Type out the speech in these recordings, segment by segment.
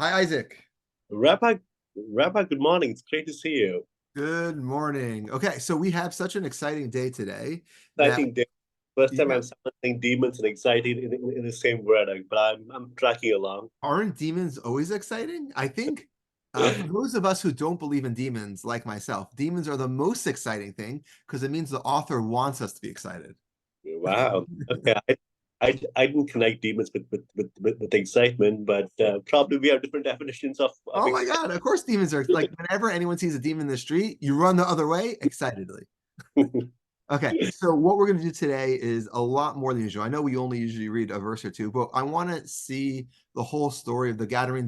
Hi, Isaac. Rabbi, Rabbi, good morning. It's great to see you. Good morning. Okay, so we have such an exciting day today that, Exciting day. First time yeah, I'm saying demons and exciting in the same word, but I'm tracking along. aren't demons always exciting? I think for those of us who don't believe in demons, like myself, demons are the most exciting thing because it means the author wants us to be excited. Wow. Okay. I didn't connect demons with excitement, but probably we have different definitions of Oh my excitement. God, of course demons are like whenever anyone sees a demon in the street, you run the other way excitedly. Okay, so what we're going to do today is a lot more than usual. I know we only usually read a verse or two, but I want to see the whole story of the Gadarene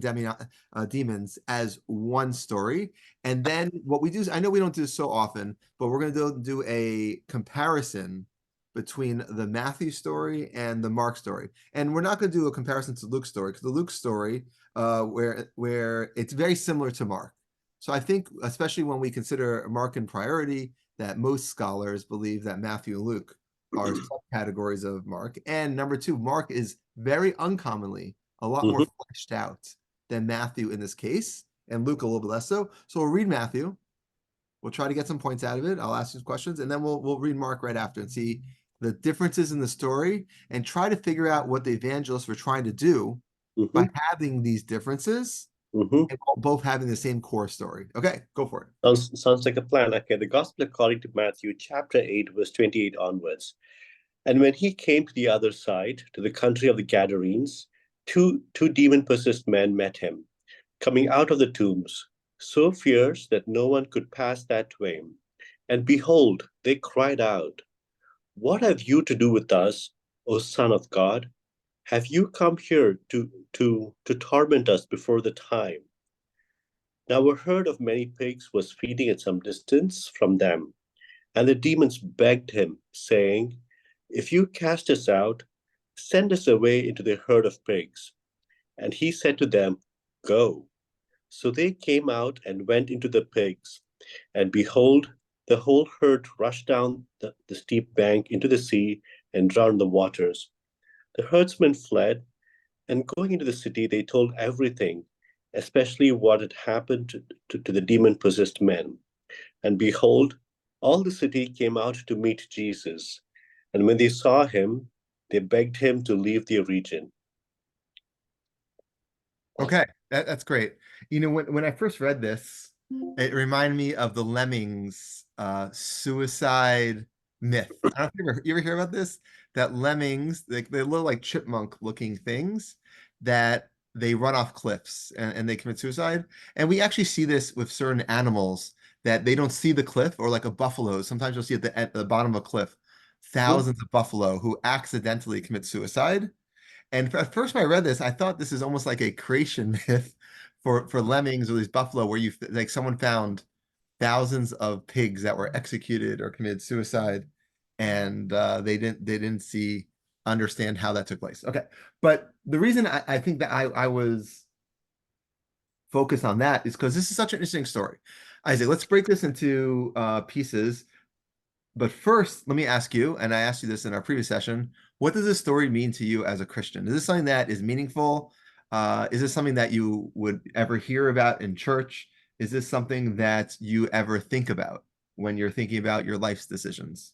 demons as one story. And then what we do is, I know we don't do this so often, but we're going to do a comparison between the Matthew story and the Mark story. And we're not going to do a comparison to Luke's story because the Luke story, where it's very similar to Mark. So I think, especially when we consider Mark in priority, that most scholars believe that Matthew and Luke are subcategories of Mark. And number two, Mark is very uncommonly a lot more Mhm. fleshed out than Matthew in this case, and Luke a little bit less so. So we'll read Matthew. We'll try to get some points out of it. I'll ask you questions, and then we'll read Mark right after and see the differences in the story and try to figure out what the evangelists were trying to do by Mhm. having these differences Mhm. and both having the same core story. Okay, go for it. Sounds like a plan. Okay, the Gospel according to Matthew, chapter 8, verse 28 onwards. And when he came to the other side, to the country of the Gadarenes, two demon-possessed men met him, coming out of the tombs, so fierce that no one could pass that way. And behold, they cried out, "What have you to do with us, O Son of God? Have you come here to torment us before the time?" Now a herd of many pigs was feeding at some distance from them, and the demons begged him, saying, "If you cast us out, send us away into the herd of pigs." And he said to them, "Go." So they came out and went into the pigs. And behold, the whole herd rushed down the steep bank into the sea and drowned in the waters. The herdsmen fled, and going into the city, they told everything, especially what had happened to the demon possessed men. And behold, all the city came out to meet Jesus. And when they saw him, they begged him to leave their region. Okay, that's great. You know, when I first read this, it reminded me of the Lemmings suicide myth. I don't know if you ever hear about this, that lemmings, they look like chipmunk looking things that they run off cliffs and they commit suicide. And we actually see this with certain animals that they don't see the cliff, or like a buffalo. Sometimes you'll see at the bottom of a cliff thousands of buffalo who accidentally commit suicide. And at first, when I read this, I thought this is almost like a creation myth for lemmings or these buffalo, where you like someone found thousands of pigs that were executed or committed suicide, and they didn't see understand how that took place. Okay, but the reason I think that I was focused on that is because this is such an interesting story. Isaac, let's break this into pieces. But first, let me ask you, and I asked you this in our previous session, what does this story mean to you as a Christian? Is this something that is meaningful? Is this something that you would ever hear about in church? Is this something that you ever think about when you're thinking about your life's decisions?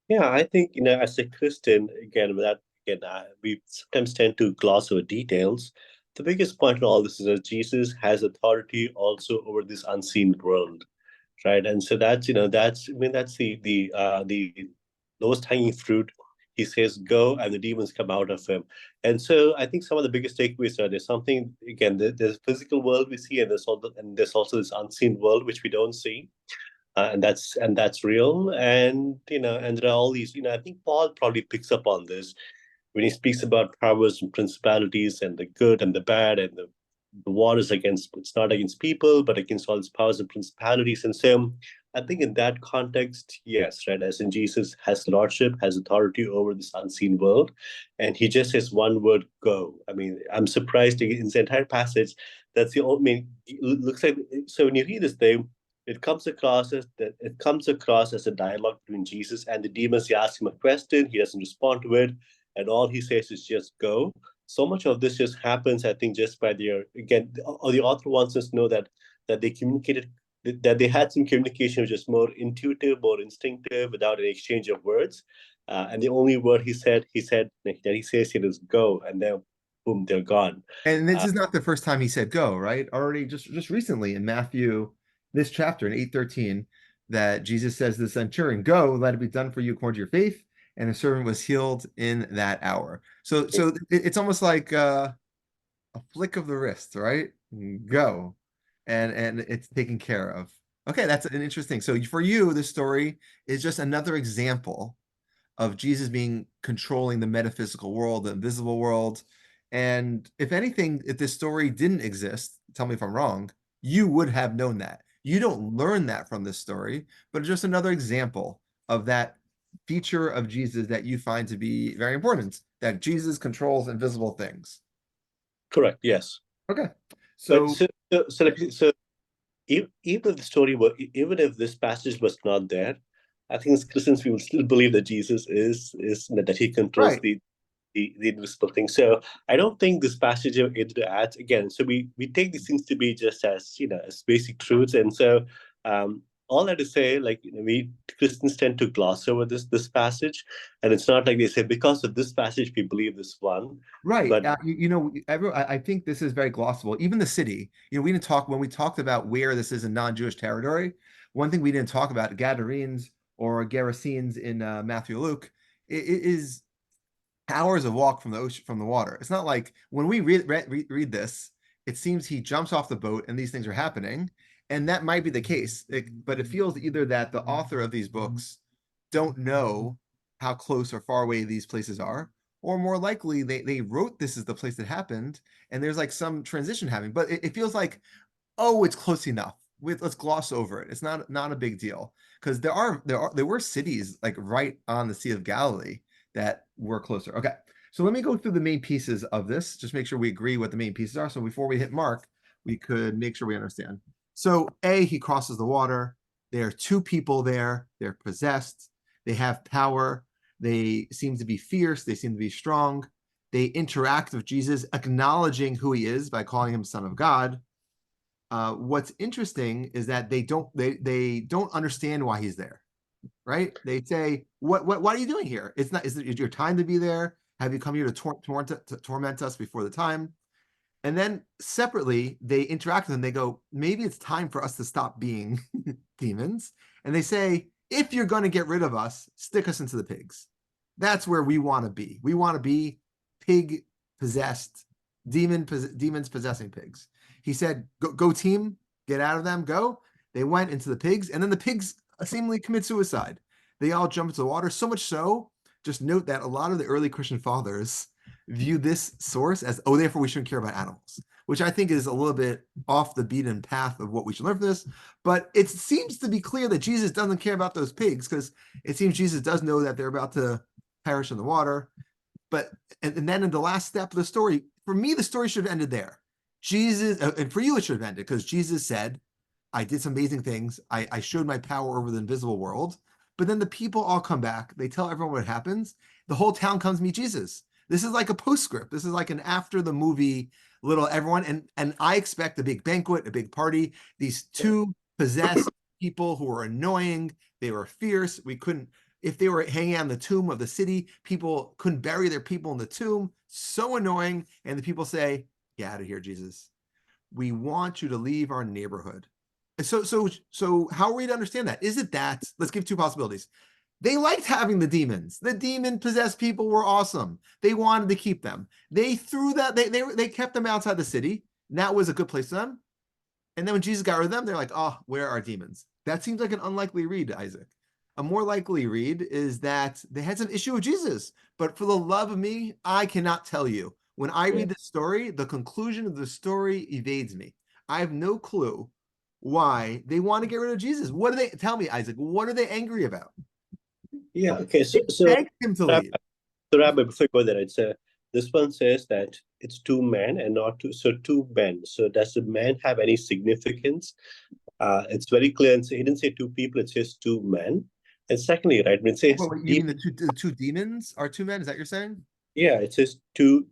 Yeah, I think, as a Christian, again, we sometimes tend to gloss over details. The biggest point in all this is that Jesus has authority also over this unseen world, right? And so that's the lowest hanging fruit. He says, "Go," and the demons come out of him. And so I think some of the biggest takeaways are there's something again. There's a physical world we see, and there's also this unseen world which we don't see, and that's real. And there are all these. I think Paul probably picks up on this when he speaks about powers and principalities and the good and the bad, and the war is against, it's not against people but against all these powers and principalities. And so I think in that context, yes, right, as in Jesus has lordship, has authority over this unseen world, and he just says one word, "Go." I mean, I'm surprised in the entire passage that's the only, I mean, it looks like, so when you read this thing, it comes across as a dialogue between Jesus and the demons. He asks him a question, he doesn't respond to it, and all he says is just go. so much of this just happens, I think, just by their, again, or the author wants us to know that they communicated, that they had some communication which is more intuitive, more instinctive, without an exchange of words. And the only word he says it is go, and then boom, they're gone. And this Uh, is not the first time he said go, right? Already just recently in Matthew, this chapter in 8:13, that Jesus says to the centurion, go, let it be done for you according to your faith. And the servant was healed in that hour. So it's almost like a flick of the wrist, right? Go. And it's taken care of. Okay, that's an interesting. So for you, this story is just another example of Jesus being controlling the metaphysical world, the invisible world. And if anything, if this story didn't exist, tell me if I'm wrong, you would have known that. You don't learn that from this story, but it's just another example of that feature of Jesus that you find to be very important, that Jesus controls invisible things. Correct. Yes. Okay. But So, even if the story were, even if this passage was not there, I think as Christians we will still believe that Jesus is that he controls right. the invisible thing. So I don't think this passage either adds again. So we take these things to be just as as basic truths, and so all that to say, like we Christians tend to gloss over this passage, and it's not like they say because of this passage we believe this one, Right. but I think this is very glossable. Even the city, we didn't talk when we talked about where this is in non-Jewish territory. One thing we didn't talk about, Gadarenes or Gerasenes in Matthew Luke, it is hours of walk from the ocean, from the water. It's not like when we read this, it seems he jumps off the boat and these things are happening. And that might be the case. But it feels either that the author of these books don't know how close or far away these places are, or more likely they wrote this is the place that happened, and there's like some transition happening. But it feels like, oh, it's close enough. Let's gloss over it. It's not a big deal because there were cities like right on the Sea of Galilee that were closer. Okay, so let me go through the main pieces of this. Just make sure we agree what the main pieces are. So before we hit Mark, we could make sure we understand. So A, he crosses the water. There are two people there. They're possessed. They have power. They seem to be fierce. They seem to be strong. They interact with Jesus, acknowledging who he is by calling him Son of God. What's interesting is that they don't understand why he's there, right? They say, what are you doing here? It's not, is it your time to be there? Have you come here to torment us before the time? And then separately, they interact with them. They go, maybe it's time for us to stop being demons. And they say, if you're going to get rid of us, stick us into the pigs. That's where we want to be. We want to be pig possessed, demons possessing pigs. He said, go team, get out of them, go. They went into the pigs, and then the pigs seemingly commit suicide. They all jump into the water, so much so, just note that a lot of the early Christian fathers view this source as, oh, therefore we shouldn't care about animals, which I think is a little bit off the beaten path of what we should learn from this. But it seems to be clear that Jesus doesn't care about those pigs because it seems Jesus does know that they're about to perish in the water. But and then in the last step of the story, for me, the story should have ended there. Jesus, and for you, it should have ended because Jesus said, I did some amazing things. I showed my power over the invisible world. But then the people all come back. They tell everyone what happens. The whole town comes to meet Jesus. This is like a postscript. This is like an after the movie little everyone. And I expect a big banquet, a big party. These two possessed people who were annoying. They were fierce. We couldn't, if they were hanging on the tomb of the city, people couldn't bury their people in the tomb. So annoying. And the people say, get out of here, Jesus. We want you to leave our neighborhood. So how are we to understand that? Is it that, let's give two possibilities. They liked having the demons. The demon possessed people were awesome. They wanted to keep them. They threw that, they kept them outside the city. And that was a good place for them. And then when Jesus got rid of them, they're like, oh, where are demons? That seems like an unlikely read, Isaac. A more likely read is that they had some issue with Jesus. But for the love of me, I cannot tell you. When I yeah. read the story, the conclusion of the story evades me. I have no clue why they want to get rid of Jesus. What do they tell me, Isaac? What are they angry about? Yeah. Okay. They begged him to leave. So Rabbi, before I go there, this one says that it's two men and not two. So two men. So does the man have any significance? It's very clear, and so he didn't say two people. It says two men. And secondly, when it says Wait, you mean the two demons are two men? Is that what you're saying? yeah, it says two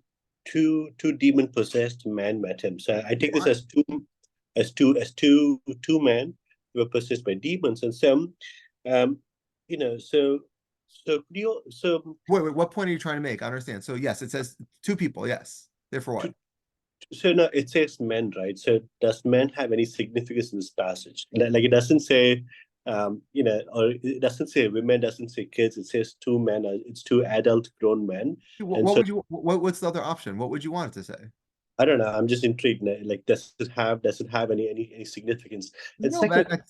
two demon possessed men met him. So I take this What? as two men who were possessed by demons, and some, um, so could you so Wait, what point are you trying to make? I understand. So yes, it says two people. Yes. Therefore what? so no, it says men, right? So does men have any significance in this passage? Like it doesn't say, or it doesn't say women, doesn't say kids. It says two men. It's two adult grown men, and What so would you what's the other option? What would you want it to say? I don't know. I'm just intrigued. Like, does it have any significance? And No, second,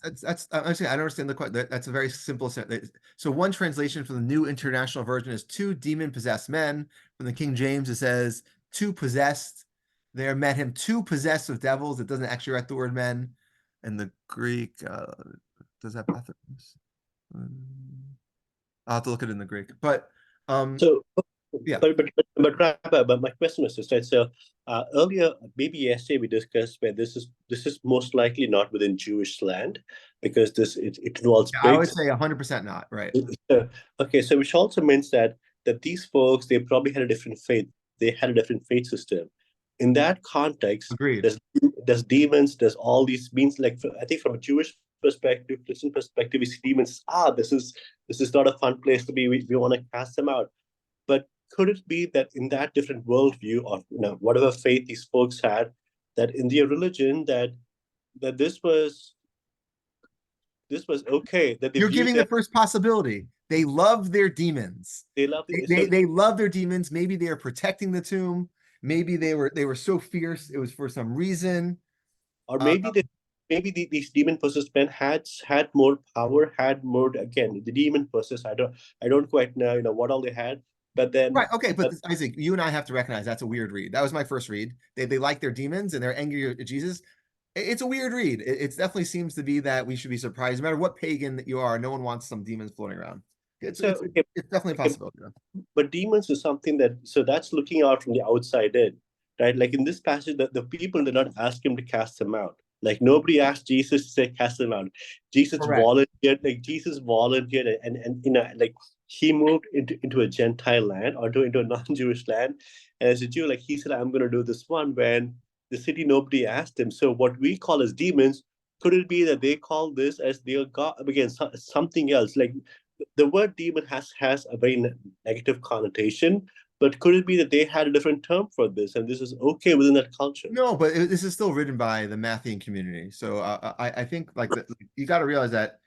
I'm saying I don't understand the question. That's a very simple sentence. So one translation from the New International Version is two demon possessed men. From the King James, it says two possessed. There met him two possessed with devils. It doesn't actually write the word men. And the Greek does that bathrooms? I'll have to look at it in the Greek. But so yeah, but my question was this, right? So earlier, maybe yesterday, we discussed where this is most likely not within Jewish land because it involves I would pigs. say 100% not, right? Okay, so which also means that these folks, they probably had a different faith. They had a different faith system. In that context, Agreed. does demons, does all these means, like I think from a Jewish perspective, Christian perspective, we see demons. This is not a fun place to be. We want to cast them out. But could it be that in that different worldview of whatever faith these folks had, that in their religion that this was okay, that they You're viewed giving the them, first possibility. They love their demons. they loved They, it. they So they love their demons. Maybe they are protecting the tomb. Maybe they were so fierce it was for some reason. or Uh, these demon possessed men had more power, had more, again, the demon possessed. I don't quite know what all they had, but then right. Okay. But but this, Isaac, you and I have to recognize that's a weird read. That was my first read. They like their demons and they're angry at Jesus. It's a weird read. It definitely seems to be that we should be surprised. No matter what pagan that you are, no one wants some demons floating around. It's so it's okay, it's definitely a okay, possibility. but demons is something that's looking out from the outside in, right? Like in this passage, the people did not ask him to cast them out. Like nobody asked Jesus to say cast them out. Correct. Jesus volunteered, and like he moved into a Gentile land, or into a non-Jewish land. And as a Jew, like he said, I'm gonna do this one when the city nobody asked him. So what we call as demons, could it be that they call this as their God, again, something else? Like the word demon has a very negative connotation, but could it be that they had a different term for this, and this is okay within that culture? No, but this is still written by the Matthean community. So I think like you got to realize that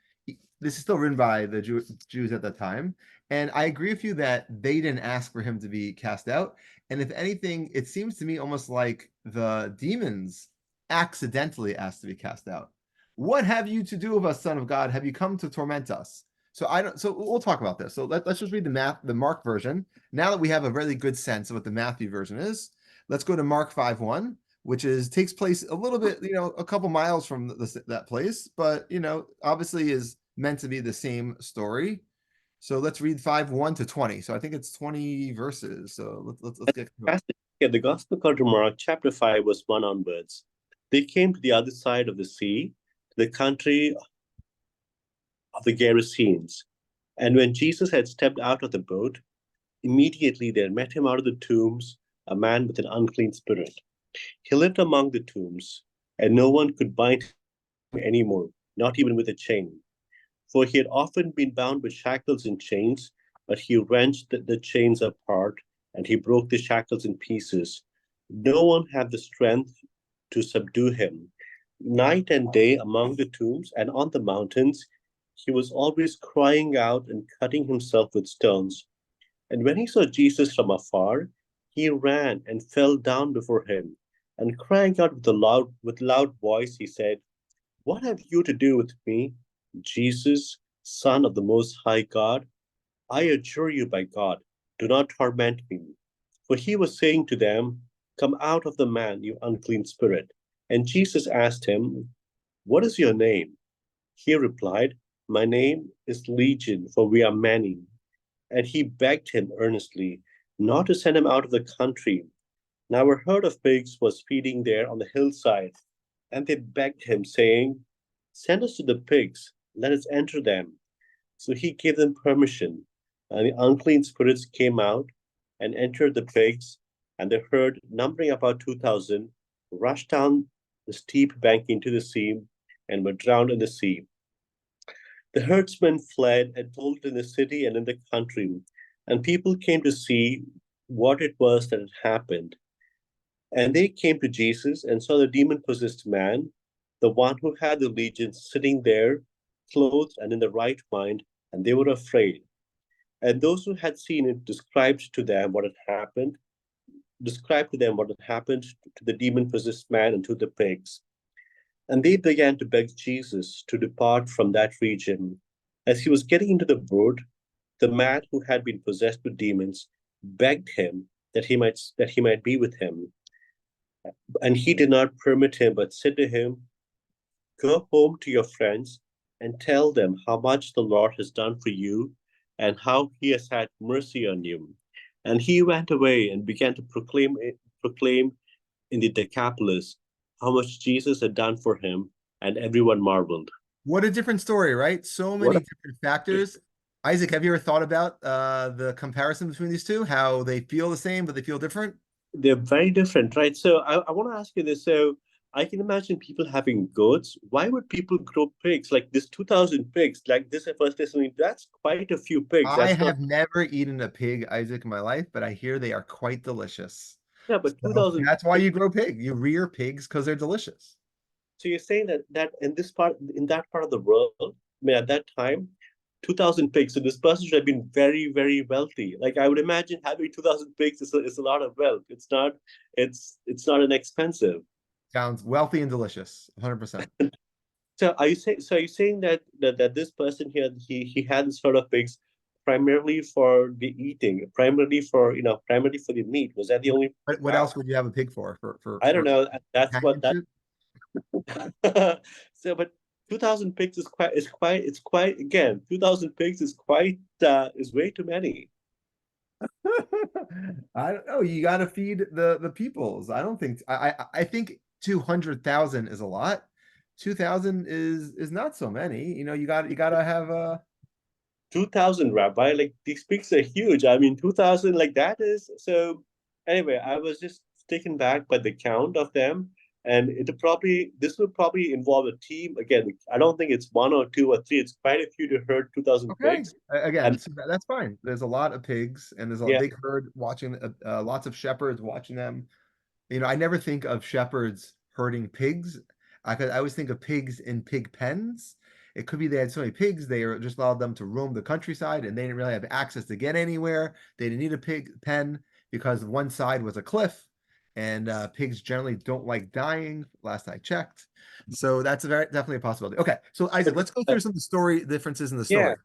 this is still written by the Jews at that time. And I agree with you that they didn't ask for him to be cast out. And if anything, it seems to me almost like the demons accidentally asked to be cast out. What have you to do with us, Son of God? Have you come to torment us? So I don't. So we'll talk about this. So let's just read the Mark version. Now that we have a really good sense of what the Matthew version is, let's go to Mark 5:1, which takes place a little bit, a couple miles from that place, but obviously is meant to be the same story. So let's read 5:1 to 20. So I think it's 20 verses. So let's get to it. Yeah, the Gospel according to Mark, chapter 5, verse 1 onwards. They came to the other side of the sea, to the country of the Gerasenes. And when Jesus had stepped out of the boat, immediately there met him out of the tombs a man with an unclean spirit. He lived among the tombs, and no one could bind him anymore, not even with a chain. For he had often been bound with shackles and chains, but he wrenched the chains apart, and he broke the shackles in pieces. No one had the strength to subdue him. Night and day among the tombs and on the mountains, he was always crying out and cutting himself with stones. And when he saw Jesus from afar, he ran and fell down before him, and crying out with loud voice, he said, "What have you to do with me, Jesus, Son of the Most High God? I adjure you by God, do not torment me." For he was saying to them, "Come out of the man, you unclean spirit." And Jesus asked him, "What is your name?" He replied, "My name is Legion, for we are many." And he begged him earnestly not to send him out of the country. Now a herd of pigs was feeding there on the hillside, and they begged him, saying, "Send us to the pigs, let us enter them." So he gave them permission, and the unclean spirits came out and entered the pigs, and the herd, numbering about 2,000, rushed down the steep bank into the sea and were drowned in the sea. The herdsmen fled and told it in the city and in the country, and people came to see what it was that had happened. And they came to Jesus and saw the demon possessed man, the one who had the legion, sitting there, clothed and in the right mind, and they were afraid. And those who had seen it described to them what had happened to the demon possessed man and to the pigs. And they began to beg Jesus to depart from that region. As he was getting into the boat, the man who had been possessed with demons begged him that he might be with him. And he did not permit him, but said to him, "Go home to your friends and tell them how much the Lord has done for you and how he has had mercy on you." And he went away and began to proclaim in the Decapolis how much Jesus had done for him, and everyone marveled. What a different story, right? So What many different factors. Isaac, have you ever thought about the comparison between these two? How they feel the same, but they feel different? They're very different, right? So I want to ask you this. So I can imagine people having goats. Why would people grow pigs? Like this 2,000 pigs, like this at first listening, that's quite a few pigs. I That's not, have never eaten a pig, Isaac, in my life, but I hear they are quite delicious. yeah, but So 2,000 that's why pigs. you grow pig. You rear pigs because they're delicious. So you're saying that in that part of the world, I mean, at that time, 2,000 pigs. So this person should have been very, very wealthy. Like I would imagine having 2,000 pigs is a lot of wealth. It's not inexpensive. Sounds wealthy and delicious, 100%. So are you saying that this person here he had this sort of pigs primarily for the eating, primarily for the meat? Was that the only? What else would you have a pig for? I don't For know. That's what that. companionship? So, but 2,000 pigs is quite again. 2,000 pigs is way too many. I don't know. You got to feed the peoples. I don't think I think 200,000 is a lot. 2,000 is not so many. You got to have 2,000, Rabbi. Like these pigs are huge. I mean, 2,000 like that is so. Anyway, I was just taken back by the count of them, and this will probably involve a team. Again, I don't think it's one or two or three. It's quite a few to herd 2,000 okay. pigs, Again, and so that's fine. There's a lot of pigs and there's a yeah, big herd watching lots of shepherds watching them. I never think of shepherds herding pigs. I always think of pigs in pig pens. It could be they had so many pigs, they are just allowed them to roam the countryside and they didn't really have access to get anywhere. They didn't need a pig pen because one side was a cliff, and pigs generally don't like dying, last I checked. So that's definitely a possibility. Okay, so Isaac, but let's go through some of the story differences in the yeah, story.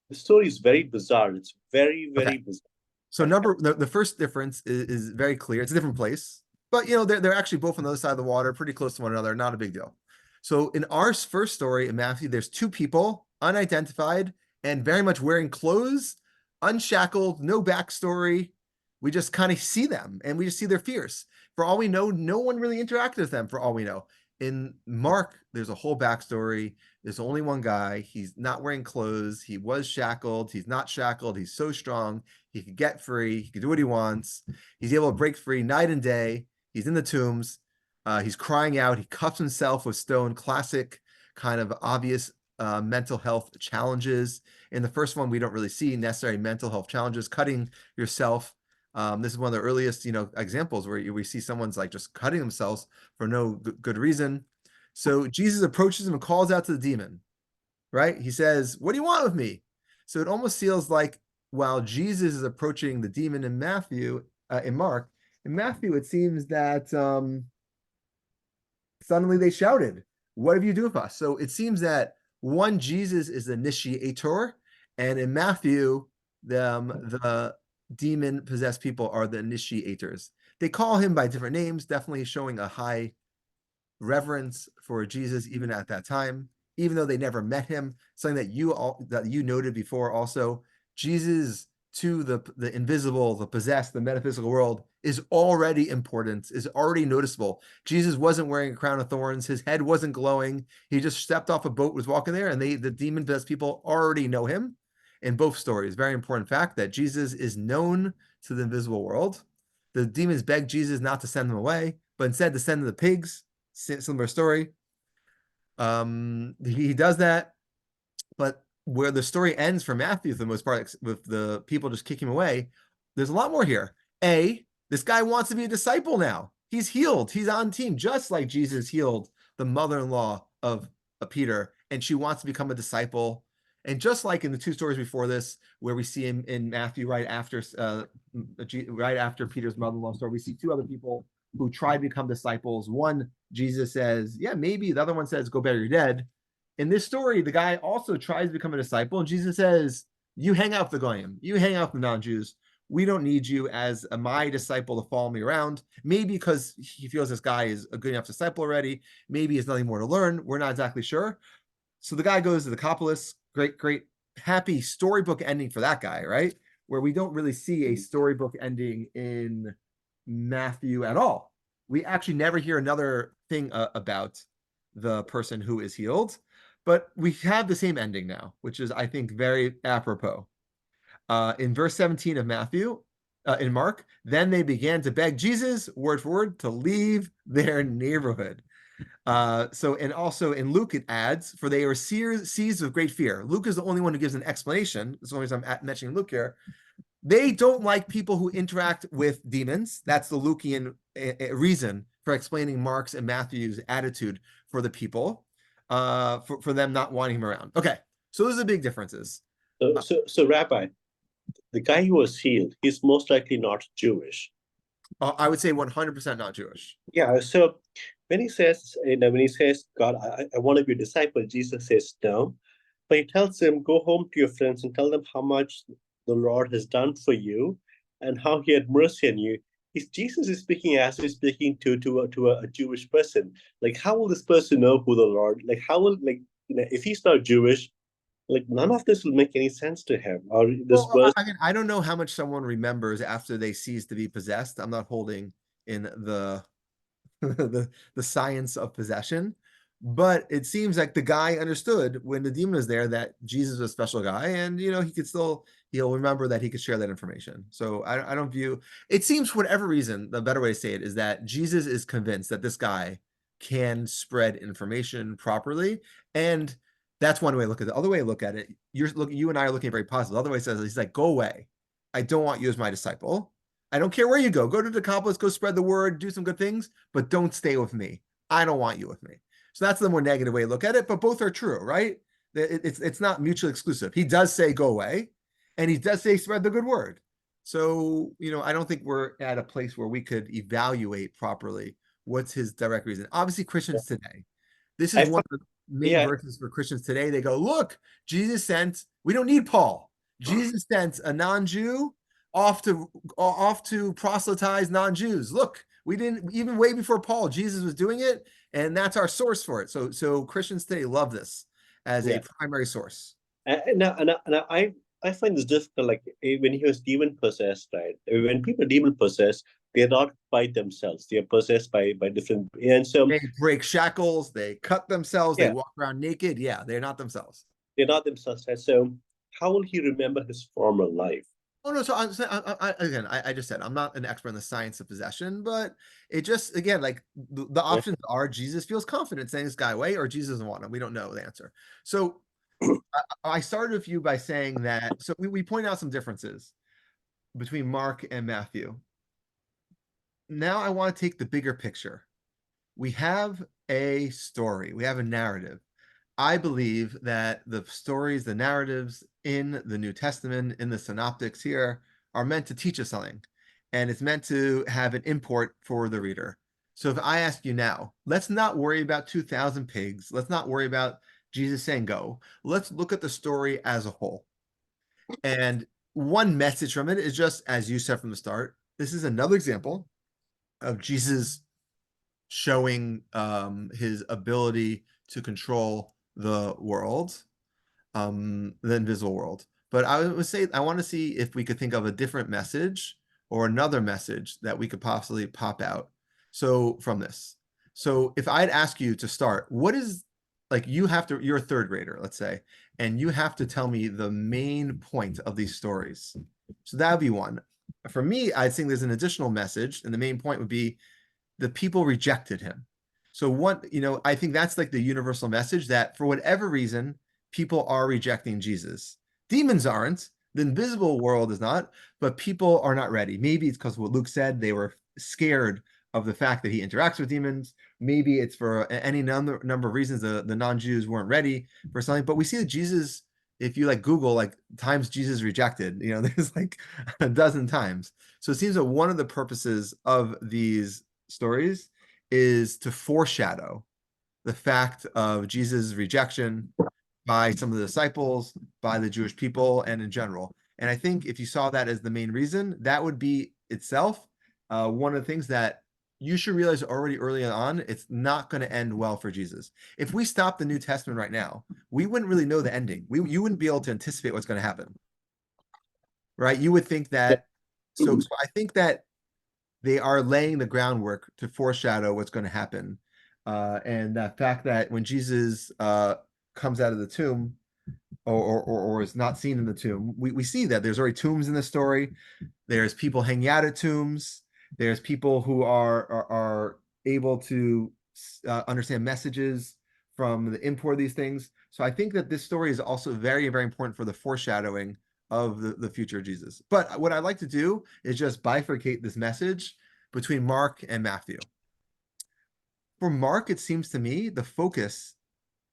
the story is very bizarre. It's very, Okay. very bizarre. So the first difference is very clear. It's a different place, but they're actually both on the other side of the water, pretty close to one another. Not a big deal. So in our first story in Matthew, there's two people, unidentified, and very much wearing clothes, unshackled, no backstory. We just kind of see them, and we just see their fears. For all we know, no one really interacted with them. For all we know, in Mark, there's a whole backstory. There's only one guy. He's not wearing clothes. He was shackled. He's not shackled. He's so strong. He could get free. He could do what he wants. He's able to break free night and day. He's in the tombs. He's crying out. He cuffs himself with stone. Classic kind of obvious mental health challenges. In the first one, we don't really see necessary mental health challenges. Cutting yourself. This is one of the earliest, examples where we see someone's like just cutting themselves for no good reason. So Jesus approaches him and calls out to the demon, right? He says, "What do you want with me?" So it almost feels like while Jesus is approaching the demon in Mark, in Matthew, it seems that suddenly they shouted, "What have you do with us?" So it seems that one, Jesus is the initiator, and in Matthew, the demon possessed people are the initiators. They call him by different names, definitely showing a high reverence for Jesus even at that time, even though they never met him. Something that you noted before also, Jesus to the invisible, the possessed, the metaphysical world is already important, is already noticeable. Jesus wasn't wearing a crown of thorns, his head wasn't glowing. He just stepped off a boat, was walking there, and the demon possessed people already know him. In both stories, very important fact that Jesus is known to the invisible world. The demons beg Jesus not to send them away, but instead to send them the pigs. Similar story. He does that, but where the story ends for Matthew, for the most part, with the people just kicking him away, there's a lot more here. This guy wants to be a disciple now. He's healed. He's on team, just like Jesus healed the mother-in-law of Peter, and she wants to become a disciple. And just like in the two stories before this, where we see him in Matthew right after Peter's mother-in-law story, we see two other people who try to become disciples. One, Jesus says, "Yeah, maybe." The other one says, "Go bury your dead." In this story, the guy also tries to become a disciple, and Jesus says, "You hang out with the goyim, you hang out with the non-Jews. We don't need you as my disciple to follow me around." Maybe because he feels this guy is a good enough disciple already. Maybe he has nothing more to learn. We're not exactly sure. So the guy goes to the Decapolis. Great, happy storybook ending for that guy, right? Where we don't really see a storybook ending in Matthew at all. We actually never hear another thing about the person who is healed, but we have the same ending now, which is, I think, very apropos. In verse 17 of Matthew, in Mark, then they began to beg Jesus, word for word, to leave their neighborhood. And also in Luke, it adds, for they were seized with great fear. Luke is the only one who gives an explanation. That's the only reason I'm mentioning Luke here. They don't like people who interact with demons. That's the Lukean reason for explaining Mark's and Matthew's attitude for the people, for them not wanting him around. Okay, so those are the big differences. So, Rabbi, the guy who was healed, he's most likely not Jewish. I would say 100% not Jewish. Yeah. So when he says, God, I want to be a disciple, Jesus says no. But he tells him, go home to your friends and tell them how much the Lord has done for you and how he had mercy on you. Jesus is speaking as he's speaking to a Jewish person. Like, how will this person know who the Lord, like, how will, like, if he's not Jewish, like, none of this will make any sense to him. Or this Well, verse. I don't know how much someone remembers after they cease to be possessed. I'm not holding in the science of possession, but it seems like the guy understood when the demon was there that Jesus was a special guy, and he could still he'll remember that he could share that information. So I don't view it. Seems for whatever reason, the better way to say it is that Jesus is convinced that this guy can spread information properly, and that's one way to look at it. The other way to look at it, you and I are looking very positive. The other way says he's like, go away. I don't want you as my disciple. I don't care where you go. Go to Decapolis, go spread the word, do some good things, but don't stay with me. I don't want you with me. So that's the more negative way to look at it, but both are true, right? It's not mutually exclusive. He does say go away, and he does say spread the good word. So, I don't think we're at a place where we could evaluate properly what's his direct reason. Obviously, Christians today, this is I one find, of the main yeah, verses for Christians today. They go, look, we don't need Paul. Jesus sent a non-Jew off to proselytize non-Jews. Look, we didn't even way before Paul, Jesus was doing it, and that's our source for it. So Christians today love this as a yeah. primary source. And I find this difficult. Like when he was demon possessed, right? When people are demon possessed, they're not by themselves. They are possessed by different. And so, They break shackles, they cut themselves, they yeah, walk around naked. Yeah, they're not themselves. they're not themselves. Right? So, how will he remember his former life? Oh no! So again, I just said I'm not an expert in the science of possession, but it just again like the Yeah. options are Jesus feels confident saying this guy away, or Jesus doesn't want him. We don't know the answer. So I started with you by saying that. So we point out some differences between Mark and Matthew. Now I want to take the bigger picture. We have a story. We have a narrative. I believe that the stories, the narratives in the New Testament, in the synoptics here, are meant to teach us something. And it's meant to have an import for the reader. So if I ask you now, let's not worry about 2,000 pigs. Let's not worry about Jesus saying go. Let's look at the story as a whole. And one message from it is just, as you said from the start, this is another example of Jesus showing his ability to control the world, the invisible world. But I would say I want to see if we could think of a different message or another message that we could possibly pop out. So from this, so if I'd ask you to start, what is like you're a third grader, let's say, and you have to tell me the main point of these stories. So that would be one. For me, I think there's an additional message, and the main point would be the people rejected him. So what, I think that's like the universal message that for whatever reason, people are rejecting Jesus. Demons aren't, the invisible world is not, but people are not ready. Maybe it's because what Luke said, they were scared of the fact that he interacts with demons. Maybe it's for any number of reasons the non-Jews weren't ready for something. But we see that Jesus, if you like Google like times Jesus rejected, there's like a dozen times. So it seems that one of the purposes of these stories is to foreshadow the fact of Jesus' rejection by some of the disciples, by the Jewish people, and in general. And I think if you saw that as the main reason, that would be itself one of the things that you should realize already early on, it's not going to end well for Jesus. If we stop the New Testament right now, we wouldn't really know the ending. You wouldn't be able to anticipate what's going to happen, right? You would think Yeah. that. So I think that they are laying the groundwork to foreshadow what's going to happen. And the fact that when Jesus comes out of the tomb or is not seen in the tomb, we see that there's already tombs in the story. There's people hanging out at tombs. There's people who are able to understand messages from the import of these things. So I think that this story is also very, very important for the foreshadowing of the future of Jesus. But what I'd like to do is just bifurcate this message between Mark and Matthew. For Mark, it seems to me the focus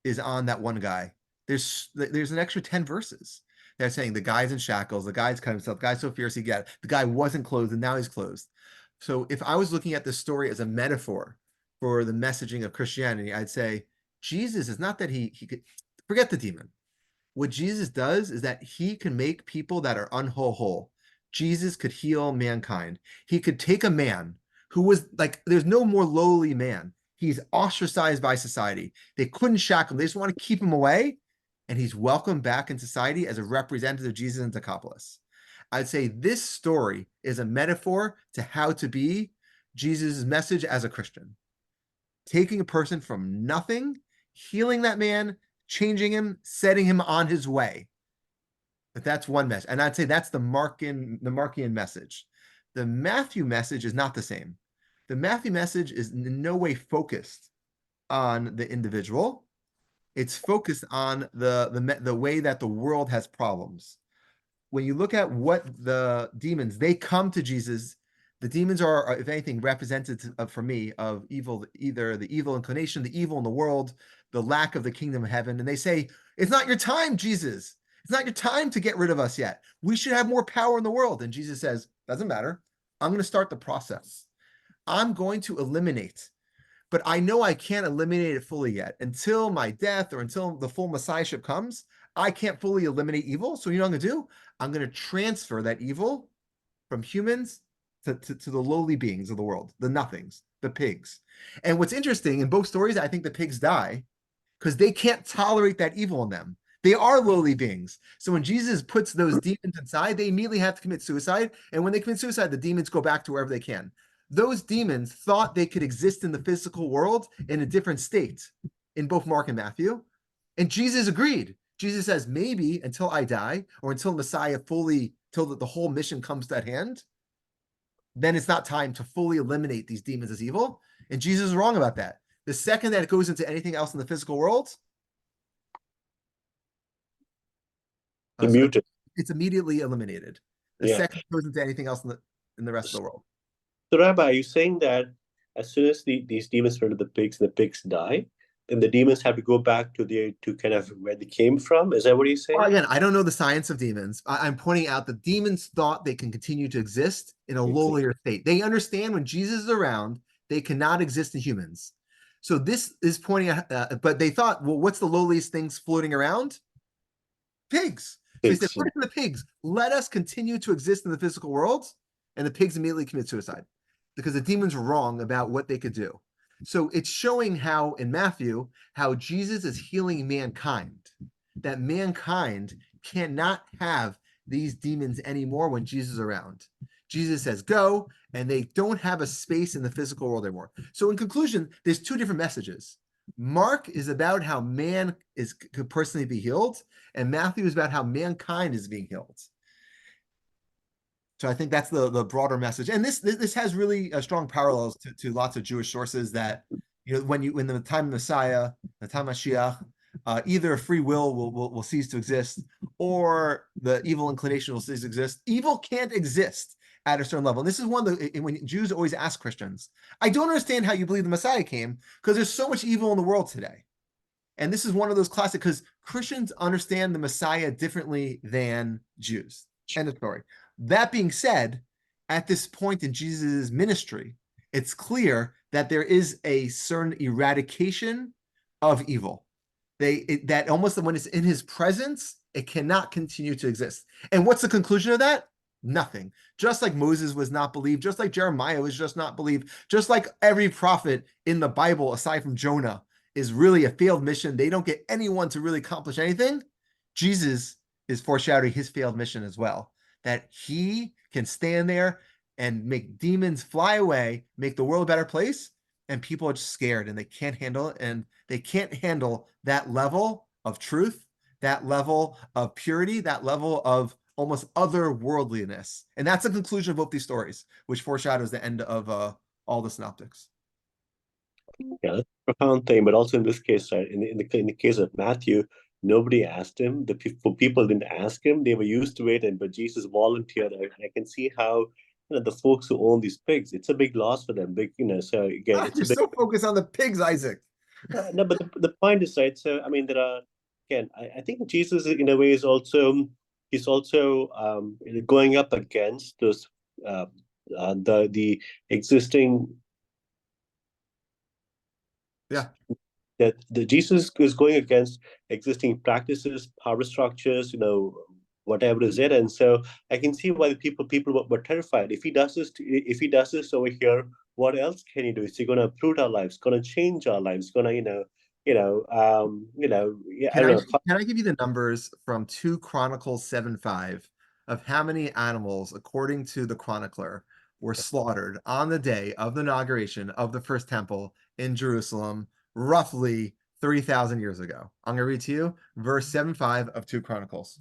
is on that one guy. There's an extra 10 verses. They're saying the guy's in shackles, the guy's cut himself, the guy's so fierce he got the guy wasn't clothed and now he's clothed. So if I was looking at this story as a metaphor for the messaging of Christianity, I'd say Jesus is not that he could forget the demon. What Jesus does is that he can make people that are unwhole. Jesus could heal mankind. He could take a man who was like, there's no more lowly man. He's ostracized by society. They couldn't shackle him. They just want to keep him away. And he's welcomed back in society as a representative of Jesus and Decapolis. I'd say this story is a metaphor to how to be Jesus' message as a Christian. Taking a person from nothing, healing that man, changing him, setting him on his way. But that's one message. And I'd say that's the Markian message. The Matthew message is not the same. The Matthew message is in no way focused on the individual. It's focused on the way that the world has problems. When you look at what the demons, they come to Jesus. The demons are, if anything, representative for me of evil, either the evil inclination, the evil in the world, the lack of the kingdom of heaven. And they say, it's not your time, Jesus. It's not your time to get rid of us yet. We should have more power in the world. And Jesus says, doesn't matter. I'm going to start the process. I'm going to eliminate, but I know I can't eliminate it fully yet. Until my death or until the full messiahship comes, I can't fully eliminate evil. So you know what I'm going to do? I'm going to transfer that evil from humans to the lowly beings of the world, the nothings, the pigs. And what's interesting in both stories, I think the pigs die because they can't tolerate that evil in them. They are lowly beings. So when Jesus puts those demons inside, they immediately have to commit suicide. And when they commit suicide, the demons go back to wherever they can. Those demons thought they could exist in the physical world in a different state in both Mark and Matthew. And Jesus agreed. Jesus says, maybe until I die or until Messiah fully, till the whole mission comes to that hand, then it's not time to fully eliminate these demons as evil. And Jesus is wrong about that. The second that it goes into anything else in the physical world, so Muted. it's immediately eliminated. The Yeah. second it goes into anything else in the rest of the world. So, Rabbi, are you saying that as soon as these demons turn to the pigs and the pigs die, then the demons have to go back to kind of where they came from? Is that what he's Well, saying? again, I don't know the science of demons. I'm pointing out that demons thought they can continue to exist in a lowlier state. They understand when Jesus is around, they cannot exist in humans. So this is pointing out, but they thought, well, what's the lowliest things floating around? Pigs. So he said, Pigs. put it in the pigs. Let us continue to exist in the physical world. And the pigs immediately commit suicide because the demons were wrong about what they could do. So it's showing how in Matthew, how Jesus is healing mankind, that mankind cannot have these demons anymore when Jesus is around. Jesus says, go, and they don't have a space in the physical world anymore. So in conclusion, there's two different messages. Mark is about how man could personally be healed, and Matthew is about how mankind is being healed. So I think that's the broader message, and this has really strong parallels to lots of Jewish sources that when the time of Messiah, the time of Mashiach, either free will cease to exist, or the evil inclination will cease to exist. Evil can't exist at a certain level. And this is one of the when Jews always ask Christians, I don't understand how you believe the Messiah came because there's so much evil in the world today. And this is one of those classic because Christians understand the Messiah differently than Jews. End of story. That being said, at this point in Jesus' ministry, it's clear that there is a certain eradication of evil. That almost when it's in his presence, it cannot continue to exist. And what's the conclusion of that? Nothing. Just like Moses was not believed, just like Jeremiah was just not believed, just like every prophet in the Bible, aside from Jonah, is really a failed mission. They don't get anyone to really accomplish anything. Jesus is foreshadowing his failed mission as well, that he can stand there and make demons fly away, make the world a better place, and people are just scared and they can't handle it. And they can't handle that level of truth, that level of purity, that level of almost otherworldliness. And that's the conclusion of both these stories, which foreshadows the end of all the synoptics. Yeah, that's a profound thing. But also in this case, right, in the case of Matthew, nobody asked him. People didn't ask him; they were used to it. And but Jesus volunteered. I can see how the folks who own these pigs, it's a big loss for them. Big, so again, it's You're a big. so focused on the pigs, Isaac. No, but the point is right. So I mean, there are again. I think Jesus, in a way, is also he's also going up against those uh, the existing Yeah. that the Jesus is going against existing practices, power structures, whatever is it. And so I can see why the people were terrified. If he does this over here, what else can he do? Is he going to uproot our lives? Going to change our lives? Going to, yeah, I Can don't I know. can I give you the numbers from 2 Chronicles 7:5 of how many animals, according to the chronicler, were slaughtered on the day of the inauguration of the first temple in Jerusalem, roughly 3,000 years ago? I'm gonna read to you verse 7:5 of 2 Chronicles.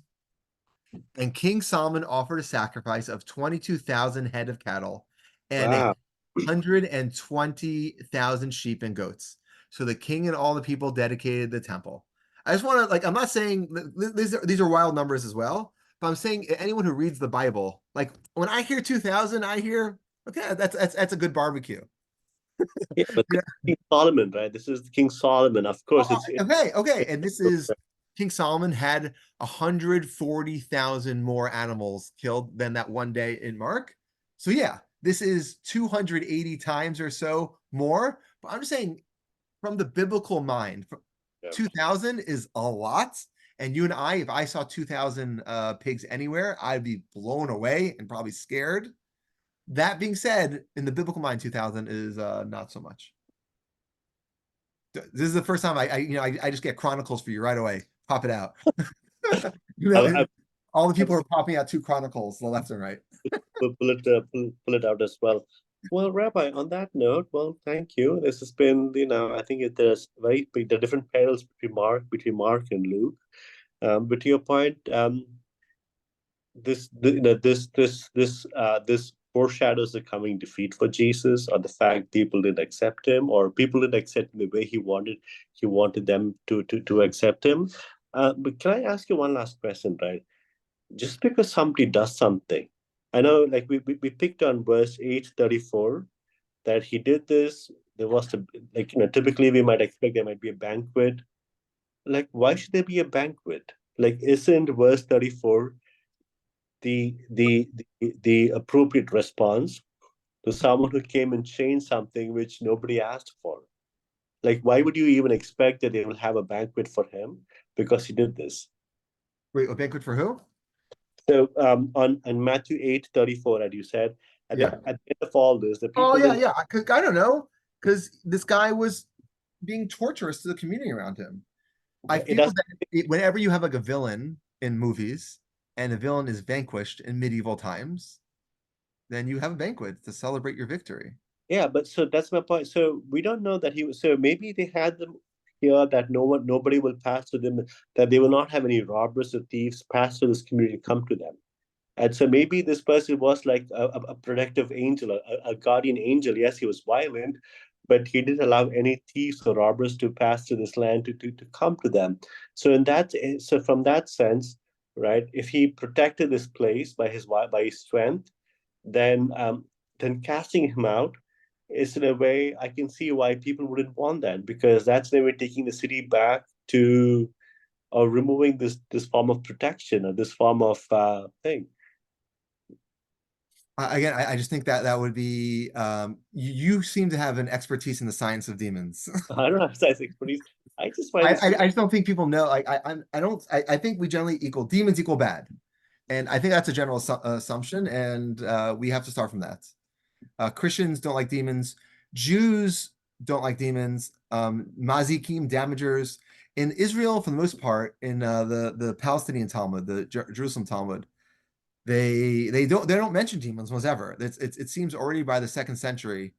And King Solomon offered a sacrifice of 22,000 head of cattle and a Wow. 120,000 sheep and goats. So the king and all the people dedicated the temple. I just want to I'm not saying these are wild numbers as well, but I'm saying anyone who reads the Bible, like when I hear 2,000, I hear okay, that's a good barbecue. Yeah, but Yeah. King Solomon, right? This is King Solomon. Of course, Okay. And this is King Solomon had 140,000 more animals killed than that one day in Mark. So yeah, this is 280 times or so more. But I'm just saying, from the biblical mind, yeah. 2,000 is a lot. And you and I, if I saw 2,000 pigs anywhere, I'd be blown away and probably scared. That being said, in the biblical mind, 2,000 is not so much. This is the first time I just get Chronicles for you right away. Pop it out. I All the people are popping out 2 Chronicles, the left and right. pull it out as well. Well, Rabbi, on that note, well, thank you. This has been, I think there's very big the different parallels between Mark and Luke. But to your point, this foreshadows the coming defeat for Jesus, or the fact people didn't accept him, or people didn't accept him the way he wanted them to accept him. But can I ask you one last question, right? Just because somebody does something, I know, like we picked on verse 8:34 that he did this. There was typically we might expect there might be a banquet. Like, why should there be a banquet? Like, isn't verse 34 the appropriate response to someone who came and changed something which nobody asked for? Like, why would you even expect that they will have a banquet for him because he did this? Wait, a banquet for who? So on Matthew 8:34, as you said, Yeah. at the end of all this, the Oh people yeah, didn't. yeah. I don't know, because this guy was being torturous to the community around him. I It feel does. that whenever you have like a villain in movies and the villain is vanquished in medieval times, then you have a banquet to celebrate your victory. Yeah, but so that's my point. So we don't know that he was. So maybe they had them here that nobody will pass to them, that they will not have any robbers or thieves pass to this community, come to them. And so maybe this person was like a protective angel, a guardian angel. Yes, he was violent, but he didn't allow any thieves or robbers to pass through this land to come to them. So so from that sense, right, if he protected this place by his strength, then then casting him out is in a way I can see why people wouldn't want that, because that's in a way taking the city back to, or removing this form of protection or this form of thing. Again, I just think that that would be you seem to have an expertise in the science of demons. I don't have size expertise. I just find this. I just don't think people know. Like I don't I think we generally equal demons equal bad, and I think that's a general assumption, and we have to start from that. Christians don't like demons. Jews don't like demons. Mazikim, damagers. In Israel, for the most part, in the Palestinian Talmud, the Jerusalem Talmud, they don't mention demons almost ever. It seems already by the second century,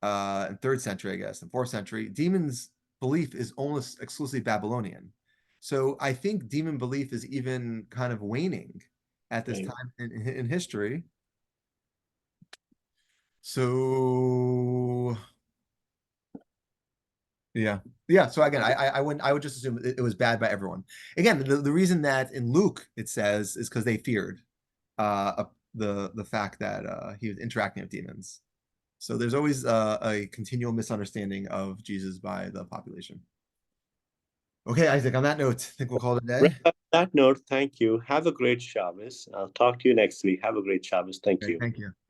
and third century, I guess, and fourth century, demons belief is almost exclusively Babylonian. So I think demon belief is even kind of waning at this Right. time in history. So yeah. Yeah. So again, I would just assume it was bad by everyone. Again, the reason that in Luke it says is because they feared the fact that he was interacting with demons. So there's always a continual misunderstanding of Jesus by the population. Okay, Isaac, on that note, I think we'll call it a Right. day. On that note, thank you. Have a great Shabbos. I'll talk to you next week. Have a great Shabbos. Thank Okay, you. thank you.